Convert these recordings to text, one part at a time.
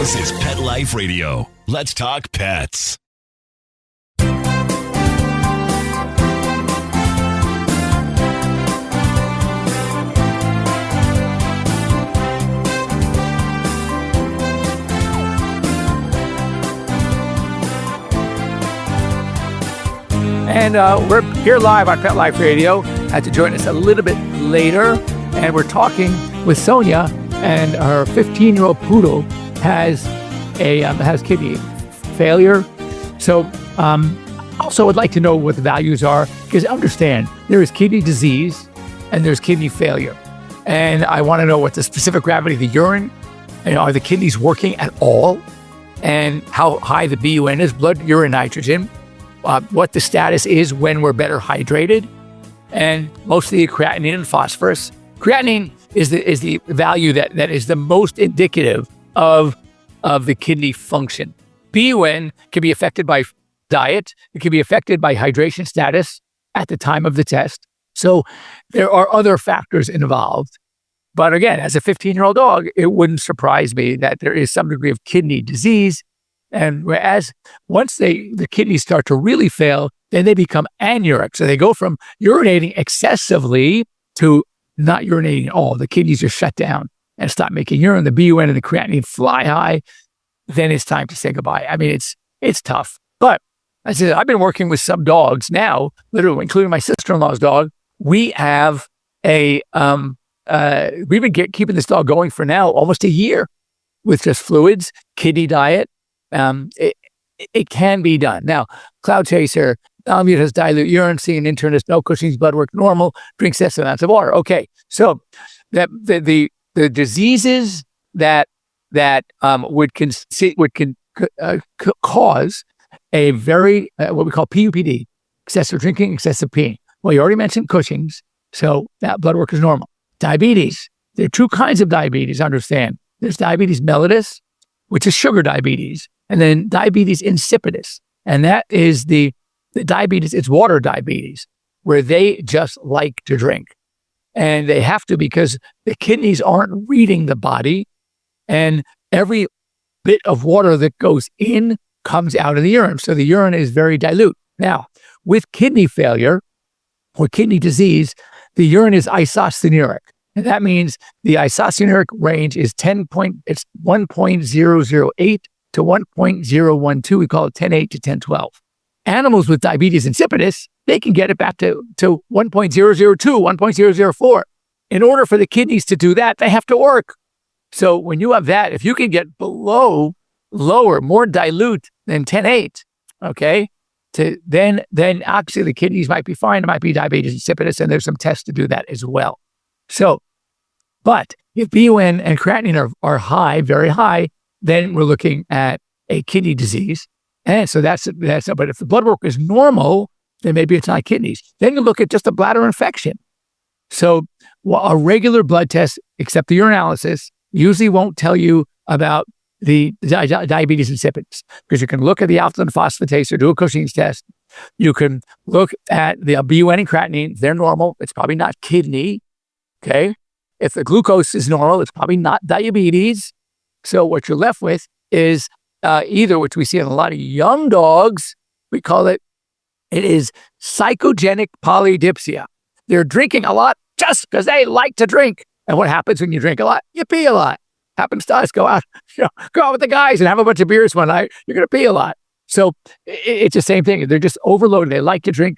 This is Pet Life Radio. Let's talk pets. And we're here live on Pet Life Radio. Had to join us a little bit later, and we're talking with Sonia, and her 15-year-old poodle has kidney failure. So also would like to know what the values are, because understand there is kidney disease and there's kidney failure. And I want to know what the specific gravity of the urine, and are the kidneys working at all, and how high the BUN is, blood urine nitrogen, what the status is when we're better hydrated, and mostly creatinine and phosphorus. Creatinine is the value that is the most indicative of the kidney function. BUN can be affected by diet. It can be affected by hydration status at the time of the test. So there are other factors involved. But again, as a 15-year-old dog, it wouldn't surprise me that there is some degree of kidney disease. And whereas once the kidneys start to really fail, then they become anuric. So they go from urinating excessively to not urinating at all. The kidneys are shut down and stop making urine. The BUN and the creatinine fly high. Then it's time to say goodbye. I mean, it's tough. But I said, I've been working with some dogs now, literally, including my sister-in-law's dog. We have we've been keeping this dog going for now almost a year with just fluids, kidney diet. It can be done. Now, Cloud Chaser, has dilute urine, seeing an internist, no Cushing's, blood work normal, drinks excessive amounts of water. Okay, so that the diseases that would cause a very what we call PUPD, excessive drinking, excessive peeing. Well, you already mentioned Cushing's, so that blood work is normal. Diabetes. There are two kinds of diabetes. Understand? There's diabetes mellitus, which is sugar diabetes, and then diabetes insipidus, and that is the diabetes. It's water diabetes, where they just like to drink, and they have to because the kidneys aren't reading the body, and every bit of water that goes in comes out of the urine. So the urine is very dilute. Now, with kidney failure or kidney disease, the urine is isoscenuric. And that means the isoscenuric range is 1.008 to 1.012. We call it 10.8 to 10.12. Animals with diabetes insipidus, they can get it back to 1.002, 1.004. In order for the kidneys to do that, they have to work. So when you have that, if you can get lower, more dilute than 10.8, okay, then obviously the kidneys might be fine. It might be diabetes insipidus, and there's some tests to do that as well. So, but if BUN and creatinine are high, very high, then we're looking at a kidney disease. And so that's, but if the blood work is normal, then maybe it's not kidneys. Then you look at just a bladder infection. So a regular blood test, except the urinalysis, usually won't tell you about the diabetes insipidus, because you can look at the alkaline phosphatase or do a Cushing's test. You can look at the BUN and creatinine. They're normal. It's probably not kidney. Okay. If the glucose is normal, it's probably not diabetes. So what you're left with is either, which we see in a lot of young dogs, we call it is psychogenic polydipsia. They're drinking a lot just because they like to drink. And what happens when you drink a lot? You pee a lot. Happens to us. Go out with the guys and have a bunch of beers one night. You're going to pee a lot. So it's the same thing. They're just overloaded. They like to drink.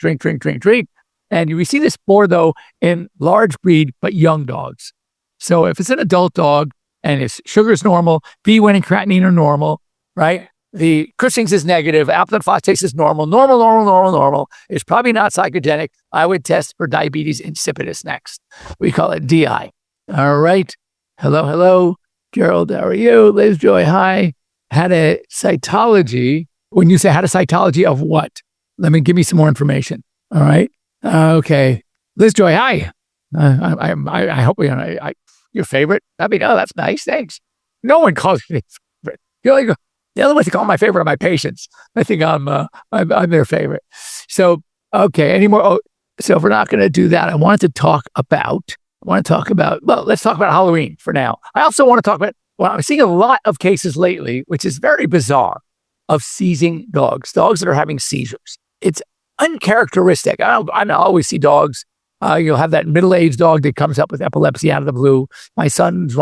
And we see this more, though, in large breed, but young dogs. So if it's an adult dog and its sugar is normal, BUN and creatinine are normal, right? The Cushing's is negative, alkaline phosphatase is normal. It's probably not psychogenic. I would test for diabetes insipidus next. We call it DI. All right. Hello. Gerald, how are you? Liz Joy, hi. Had a cytology. When you say had a cytology of what? Give me some more information. All right. Okay. Liz Joy, hi. I hope your favorite. That's nice. Thanks. No one calls me favorite. The other ones that call my favorite are my patients. I think I'm their favorite. So, okay. Any more? So if we're not going to do that, let's talk about, well, let's talk about Halloween for now. I also want to talk about Well, I'm seeing a lot of cases lately, which is very bizarre, of seizing dogs that are having seizures. It's uncharacteristic. I always see dogs. You'll have that middle-aged dog that comes up with epilepsy out of the blue. One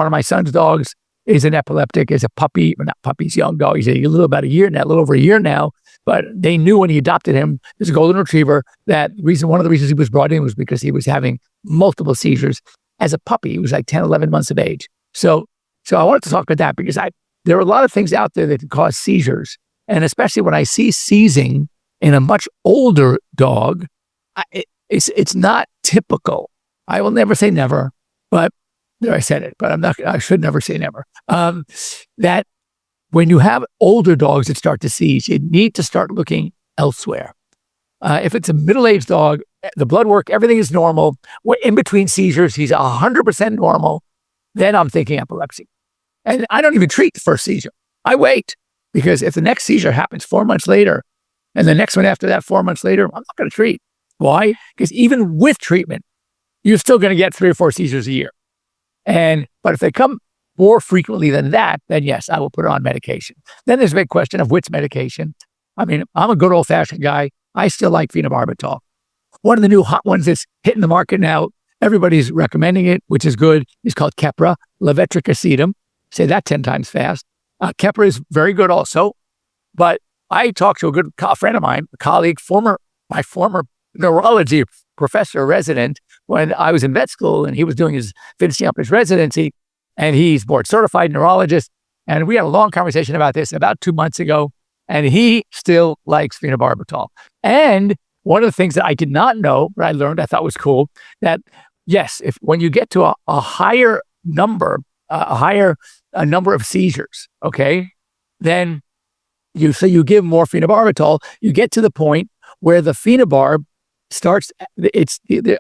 of my son's dogs is an epileptic, is a puppy, well, not puppy, he's a young dog. He's a little over a year now. But they knew when he adopted him, this a golden retriever, that one of the reasons he was brought in was because he was having multiple seizures as a puppy. He was like 10, 11 months of age. So I wanted to talk about that because there are a lot of things out there that can cause seizures. And especially when I see seizing in a much older dog, it's not typical. I will never say never, but there I said it, but I should never say never. That when you have older dogs that start to seize, you need to start looking elsewhere. If it's a middle-aged dog, the blood work, everything is normal. In between seizures, he's 100% normal. Then I'm thinking epilepsy. And I don't even treat the first seizure. I wait, because if the next seizure happens 4 months later, and the next one after that 4 months later, I'm not going to treat. Why? Because even with treatment, you're still going to get 3 or 4 seizures a year. But if they come more frequently than that, then yes, I will put on medication. Then there's a big question of which medication. I mean, I'm a good old-fashioned guy. I still like phenobarbital. One of the new hot ones that's hitting the market now, everybody's recommending it, which is good, is called Keppra, levetiracetam. Say that 10 times fast. Keppra is very good also. But I talked to a good friend of mine, a colleague, my former neurology professor resident when I was in vet school, and he was finishing up his residency, and he's board certified neurologist. And we had a long conversation about this about 2 months ago, and he still likes phenobarbital. And one of the things that I did not know, but I learned, I thought was cool, that yes, when you get to a higher number, a number of seizures, okay, then you give more phenobarbital, you get to the point where the phenobarb starts,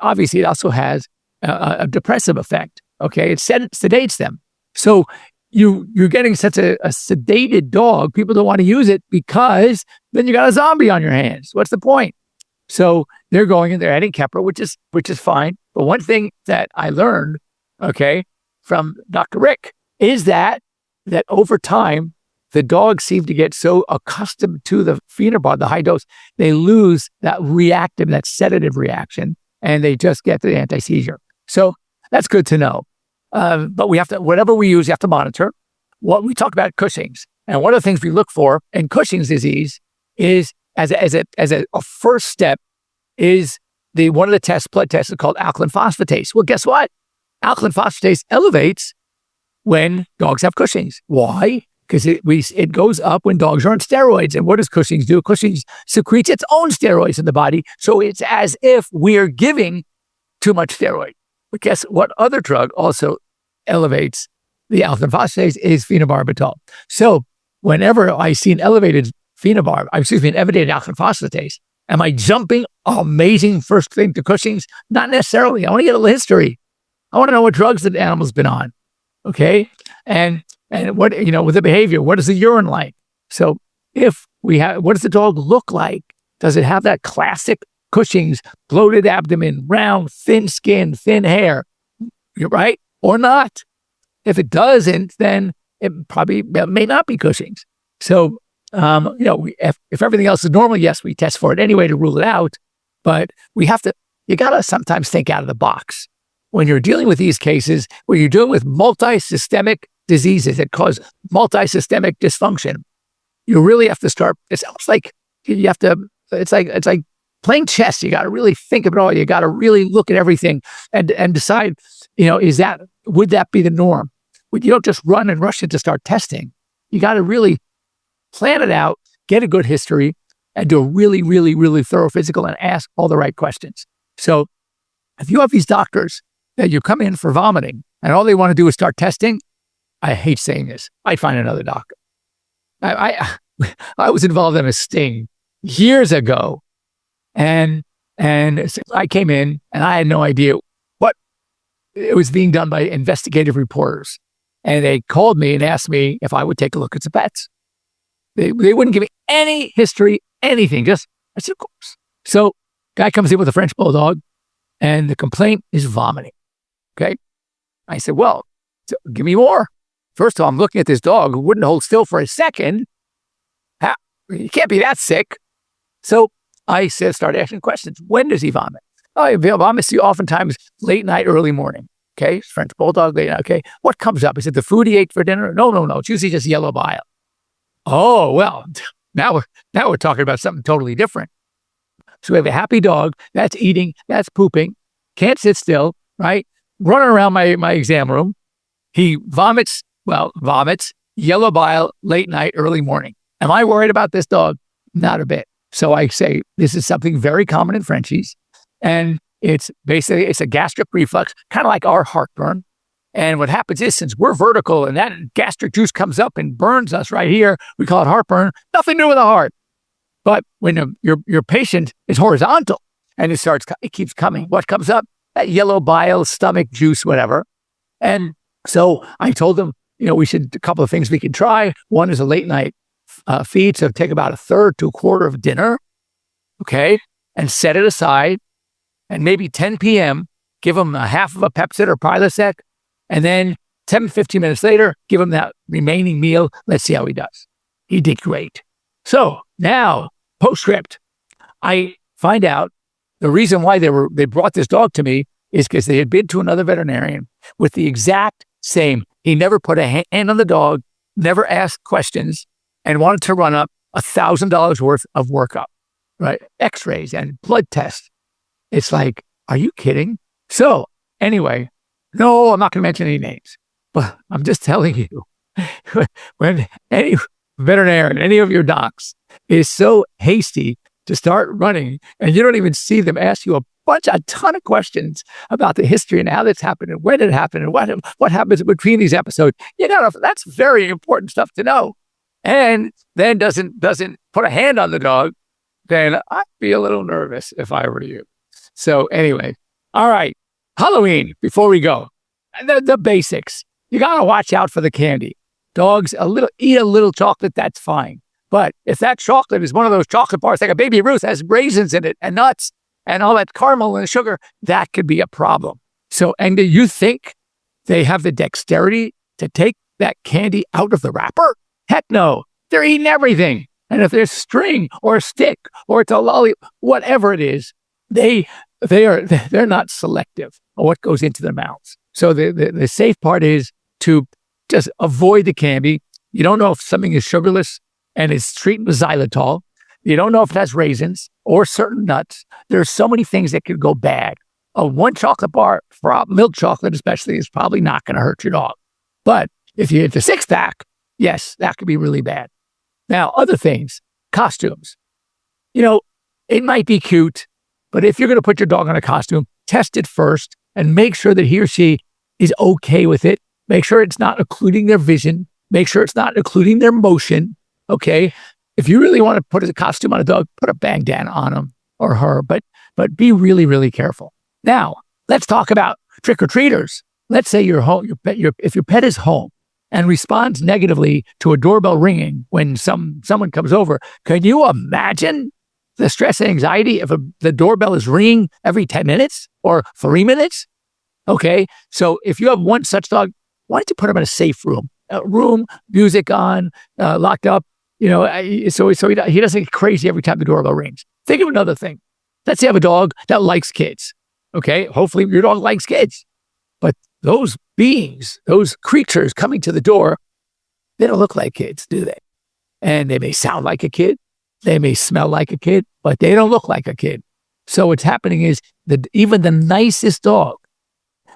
obviously it also has a depressive effect, okay? It sedates them. So you're getting such a sedated dog, people don't want to use it because then you got a zombie on your hands. What's the point? So they're going and they're adding Keppra, which is fine. But one thing that I learned, okay, from Dr. Rick is that over time, the dogs seem to get so accustomed to the phenobarb, the high dose, they lose that sedative reaction, and they just get the anti-seizure. So that's good to know. But we have to, whatever we use, you have to monitor. What we talk about Cushing's, and one of the things we look for in Cushing's disease is as a first step is one of the blood tests is called alkaline phosphatase. Well, guess what? Alkaline phosphatase elevates when dogs have Cushing's. Why? Because it goes up when dogs are on steroids. And what does Cushing's do? Cushing's secretes its own steroids in the body. So it's as if we're giving too much steroid. But guess what other drug also elevates the alkaline phosphatase is phenobarbital. So whenever I see an elevated elevated alkaline phosphatase, am I jumping amazing first thing to Cushing's? Not necessarily. I want to get a little history. I want to know what drugs the animal's been on. Okay. And what, with the behavior, what is the urine like? So what does the dog look like? Does it have that classic Cushing's, bloated abdomen, round, thin skin, thin hair? You're right or not? If it doesn't, then it may not be Cushing's. So, if everything else is normal, yes, we test for it anyway to rule it out. But you got to sometimes think out of the box. When you're dealing with these cases, where you're dealing with multi-systemic diseases that cause multi-systemic dysfunction, you really have to start. It's almost like it's like playing chess. You got to really think of it all. You got to really look at everything and decide, would that be the norm? You don't just run and rush in to start testing. You got to really plan it out, get a good history, and do a really, really, really thorough physical and ask all the right questions. So if you have these doctors that you come in for vomiting and all they want to do is start testing, I hate saying this, I'd find another doctor. I was involved in a sting years ago, and I came in and I had no idea what it was being done by investigative reporters. And they called me and asked me if I would take a look at some pets. They wouldn't give me any history, anything. I said, of course. So guy comes in with a French bulldog, and the complaint is vomiting. Okay. I said, well, give me more. First of all, I'm looking at this dog who wouldn't hold still for a second. He can't be that sick. So I started asking questions. When does he vomit? Oh, he vomits oftentimes late night, early morning. Okay, French bulldog, late night. Okay, what comes up? Is it the food he ate for dinner? No. It's usually just yellow bile. Oh, well, now we're talking about something totally different. So we have a happy dog that's eating, that's pooping, can't sit still, right? Running around my exam room. He vomits, yellow bile, late night, early morning. Am I worried about this dog? Not a bit. So I say, this is something very common in Frenchies. And it's a gastric reflux, kind of like our heartburn. And what happens is, since we're vertical and that gastric juice comes up and burns us right here, we call it heartburn. Nothing to do with the heart. But when your patient is horizontal and it keeps coming, what comes up? That yellow bile, stomach juice, whatever. And so I told them, a couple of things we can try. One is a late night feed. So take about a third to a quarter of dinner. Okay. And set it aside. And maybe 10 p.m., give them a half of a Pepcid or Prilosec. And then 10, 15 minutes later, give him that remaining meal. Let's see how he does. He did great. So now, postscript, I find out the reason why they brought this dog to me is because they had been to another veterinarian with the exact same. He never put a hand on the dog, never asked questions, and wanted to run up $1,000 worth of workup, right? X-rays and blood tests. It's like, are you kidding? So anyway, no, I'm not going to mention any names, but I'm just telling you, when any veterinarian, any of your docs is so hasty to start running and you don't even see them ask you a ton of questions about the history and how this happened and when it happened and what happens between these episodes, that's very important stuff to know. And then doesn't put a hand on the dog, then I'd be a little nervous if I were you. So anyway, all right, Halloween, before we go, the basics. You got to watch out for the candy. Dogs, eat a little chocolate, that's fine. But if that chocolate is one of those chocolate bars, like a Baby Ruth, has raisins in it and nuts and all that caramel and sugar, that could be a problem. So, and do you think they have the dexterity to take that candy out of the wrapper? Heck no. They're eating everything. And if there's string or a stick or it's a lolly, whatever it is, they're not selective on what goes into their mouths. So the safe part is to just avoid the candy. You don't know if something is sugarless and is treated with xylitol. You don't know if it has raisins or certain nuts. There's so many things that could go bad. One chocolate bar, milk chocolate especially, is probably not going to hurt your dog. But if you hit the 6-pack, yes, that could be really bad. Now, other things, costumes. It might be cute, but if you're going to put your dog on a costume, test it first and make sure that he or she is okay with it. Make sure it's not occluding their vision. Make sure it's not occluding their motion. Okay. If you really want to put a costume on a dog, put a bandana on him or her, but be really, really careful. Now, let's talk about trick-or-treaters. Let's say you're home, if your pet is home and responds negatively to a doorbell ringing when someone comes over, can you imagine the stress and anxiety if the doorbell is ringing every 10 minutes or 3 minutes? Okay, so if you have one such dog, why don't you put him in a safe room? Music on, locked up, so he doesn't get crazy every time the doorbell rings. Think of another thing. Let's say you have a dog that likes kids. Okay, hopefully your dog likes kids. But those beings, those creatures coming to the door, they don't look like kids, do they? And they may sound like a kid. They may smell like a kid, but they don't look like a kid. So what's happening is that even the nicest dog,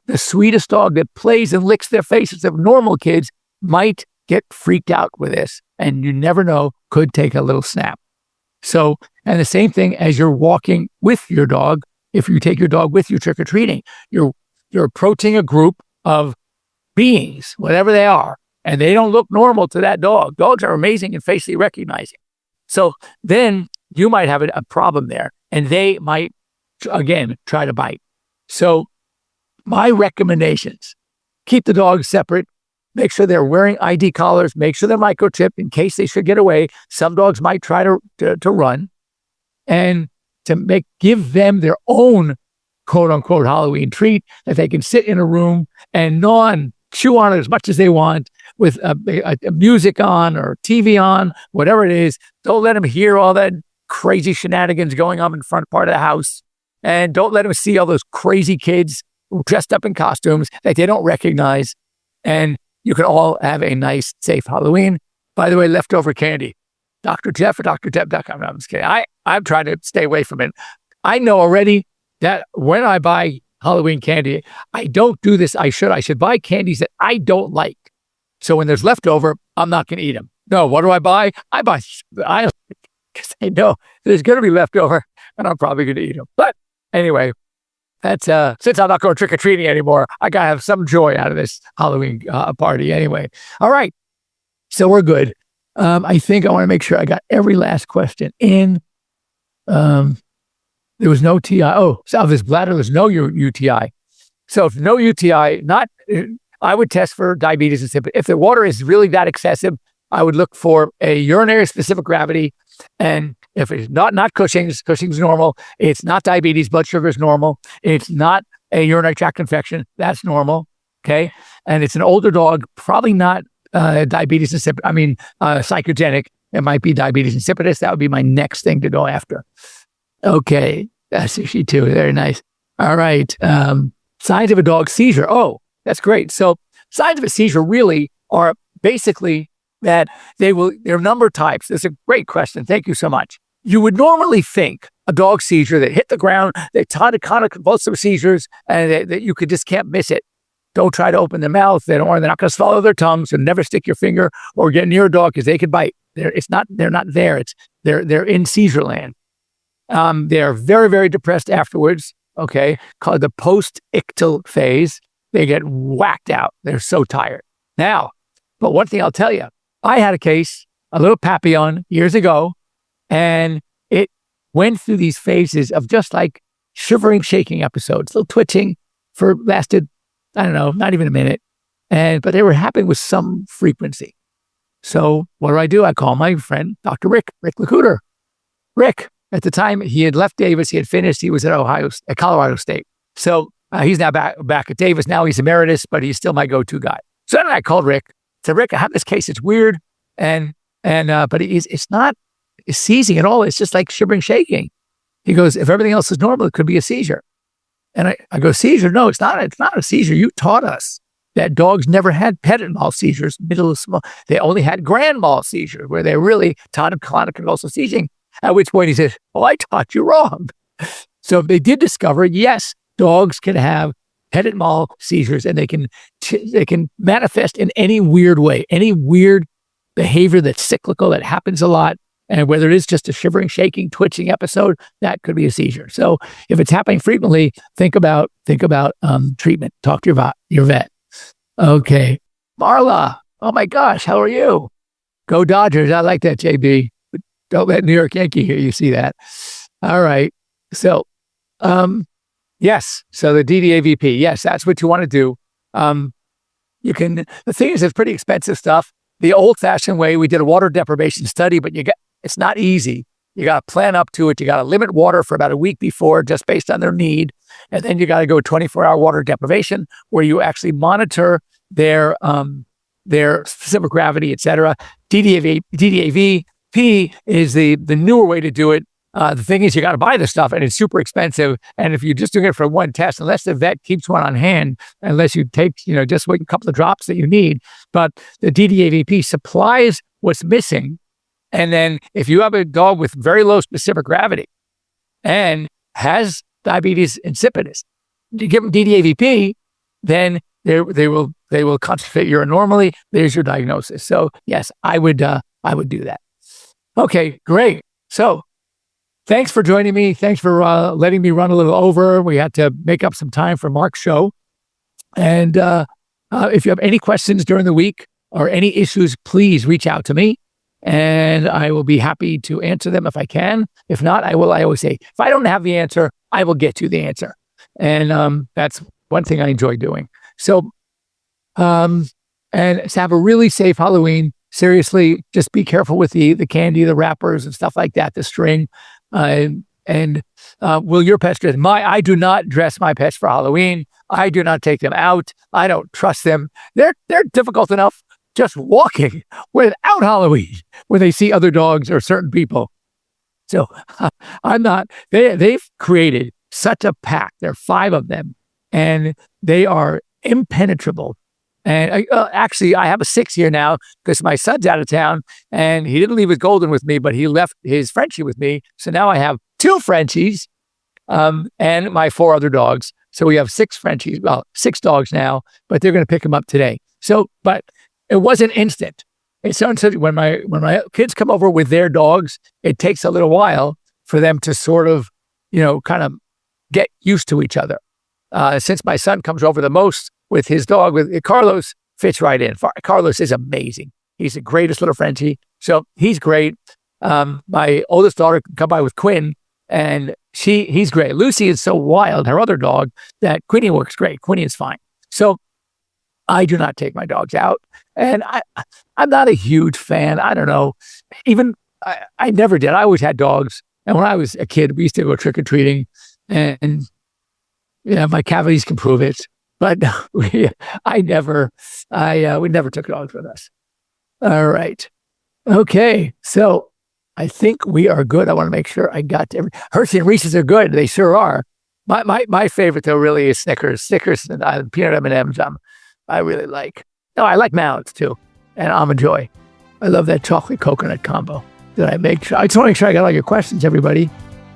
the sweetest dog that plays and licks their faces of normal kids might get freaked out with this. And you never know, could take a little snap. So, and the same thing as you're walking with your dog, if you take your dog with you trick-or-treating, you're approaching a group of beings, whatever they are, and they don't look normal to that dog. Dogs are amazing in facially recognizing. So then you might have a problem there, and they might, again, try to bite. So my recommendations, keep the dogs separate, make sure they're wearing ID collars, make sure they're microchipped in case they should get away. Some dogs might try to run, and to give them their own quote unquote Halloween treat that they can sit in a room and chew on it as much as they want, with music on or TV on, whatever it is. Don't let them hear all that crazy shenanigans going on in the front part of the house. And don't let them see all those crazy kids dressed up in costumes that they don't recognize. And you can all have a nice, safe Halloween. By the way, leftover candy. Dr. Jeff or DrJeff.com. No, I'm just kidding. I'm trying to stay away from it. I know already that when I buy Halloween candy, I don't do this. I should buy candies that I don't like. So when there's leftover, I'm not going to eat them. No, what do I buy? Because I know there's going to be leftover and I'm probably going to eat them. But anyway, that's since I'm not going trick-or-treating anymore, I got to have some joy out of this Halloween party anyway. All right. So we're good. I think I want to make sure I got every last question in. There was no TI. Oh, Salvus bladder, there's no UTI. So if no UTI, I would test for diabetes insipidus. If the water is really that excessive, I would look for a urinary specific gravity. And if it's not Cushing's normal. It's not diabetes, blood sugar is normal. It's not a urinary tract infection, that's normal. Okay. And it's an older dog, probably not diabetes insipidus. Psychogenic. It might be diabetes insipidus. That would be my next thing to go after. Okay, that's 62. Very nice. All right. Signs of a dog's seizure. Oh, that's great. So signs of a seizure really are basically that there are a number of types. That's a great question. Thank you so much. You would normally think a dog seizure that hit the ground, they tonic-clonic convulsive seizures, and that you just can't miss it. Don't try to open their mouth. They're not going to swallow their tongue, so never stick your finger or get near a dog because they could bite. They're not there. They're in seizure land. They're very, very depressed afterwards, okay, called the post-ictal phase. They get whacked out. They're so tired. Now, but one thing I'll tell you, I had a case, a little Papillon years ago, and it went through these phases of just like shivering, shaking episodes, little twitching lasted, I don't know, not even a minute. But they were happening with some frequency. So what do? I call my friend, Dr. Rick Lacuter. Rick, at the time, he had left Davis. He had finished. He was at Colorado State. So he's now back at Davis. Now he's emeritus, but he's still my go-to guy. So then I called Rick. Said, Rick, I have this case. It's weird, but it's not seizing at all. It's just like shivering, shaking. He goes, if everything else is normal, it could be a seizure. And I go, seizure? No, it's not. It's not a seizure. You taught us that dogs never had petit mal seizures, middle of small. They only had grand mal seizures, where they're really tonic-clonic convulsive seizing. At which point he said, I taught you wrong. So they did discover, yes, dogs can have petit mal seizures, and they can manifest in any weird way, any weird behavior that's cyclical, that happens a lot. And whether it is just a shivering, shaking, twitching episode, that could be a seizure. So if it's happening frequently, think about treatment. Talk to your vet. Okay. Marla, oh my gosh, how are you? Go Dodgers. I like that, JB. Don't let New York Yankee hear you see that. All right. So, yes. So the DDAVP, yes, that's what you want to do. The thing is, it's pretty expensive stuff. The old-fashioned way, we did a water deprivation study, but it's not easy. You got to plan up to it. You got to limit water for about a week before, just based on their need. And then you got to go 24-hour water deprivation, where you actually monitor their specific gravity, et cetera. DDAVP is the newer way to do it. The thing is, you got to buy the stuff, and it's super expensive. And if you're just doing it for one test, unless the vet keeps one on hand, unless you take, just a couple of drops that you need, but the DDAVP supplies what's missing. And then if you have a dog with very low specific gravity and has diabetes insipidus, you give them DDAVP, then they will concentrate urine normally. There's your diagnosis. So yes, I would do that. Okay, great. So thanks for joining me. Thanks for letting me run a little over. We had to make up some time for Mark's show. And if you have any questions during the week or any issues, please reach out to me, and I will be happy to answer them if I can. If not, I always say, if I don't have the answer, I will get you the answer. And that's one thing I enjoy doing. So, and so have a really safe Halloween. Seriously, just be careful with the candy, the wrappers and stuff like that, the string. Will your pets dress? I do not dress my pets for Halloween. I do not take them out. I don't trust them. They're difficult enough just walking without Halloween when they see other dogs or certain people. So I'm not, they've created such a pack. There are 5 of them, and they are impenetrable. And actually, I have a 6th here now because my son's out of town, and he didn't leave his Golden with me, but he left his Frenchie with me. So now I have 2 Frenchies and my 4 other dogs. So we have 6 Frenchies, 6 dogs now, but they're going to pick them up today. So, but it wasn't instant. It's when my kids come over with their dogs, it takes a little while for them to sort of, kind of get used to each other. Since my son comes over the most with his dog, with Carlos, fits right in. Carlos is amazing. He's the greatest little Frenchie. So he's great. My oldest daughter can come by with Quinn, and he's great. Lucy is so wild, her other dog, that Quinny works great. Quinny is fine. So I do not take my dogs out. And I'm not a huge fan. I don't know. Even I never did. I always had dogs. And when I was a kid, we used to go trick-or-treating. And my cavities can prove it. But we never took dogs with us. All right. Okay. So I think we are good. I want to make sure I got to Hershey and Reese's are good. They sure are. My favorite though really is Snickers. Snickers and peanut M&Ms. I really like. No, I like Mounds too, and Almond Joy. I love that chocolate coconut combo. Did I make sure? I just want to make sure I got all your questions, everybody.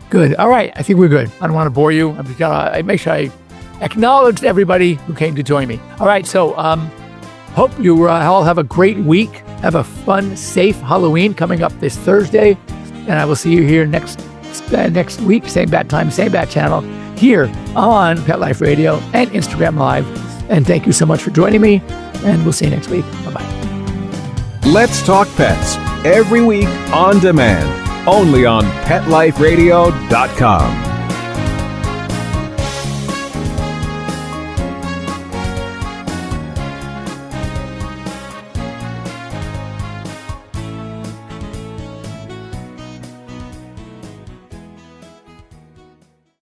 Good. All right. I think we're good. I don't want to bore you. I'm just gonna make sure I acknowledged everybody who came to join me. All right. So, hope you all have a great week. Have a fun, safe Halloween coming up this Thursday. And I will see you here next week. Same bat time, same bat channel here on Pet Life Radio and Instagram Live. And thank you so much for joining me. And we'll see you next week. Bye-bye. Let's Talk Pets every week on demand, only on PetLifeRadio.com.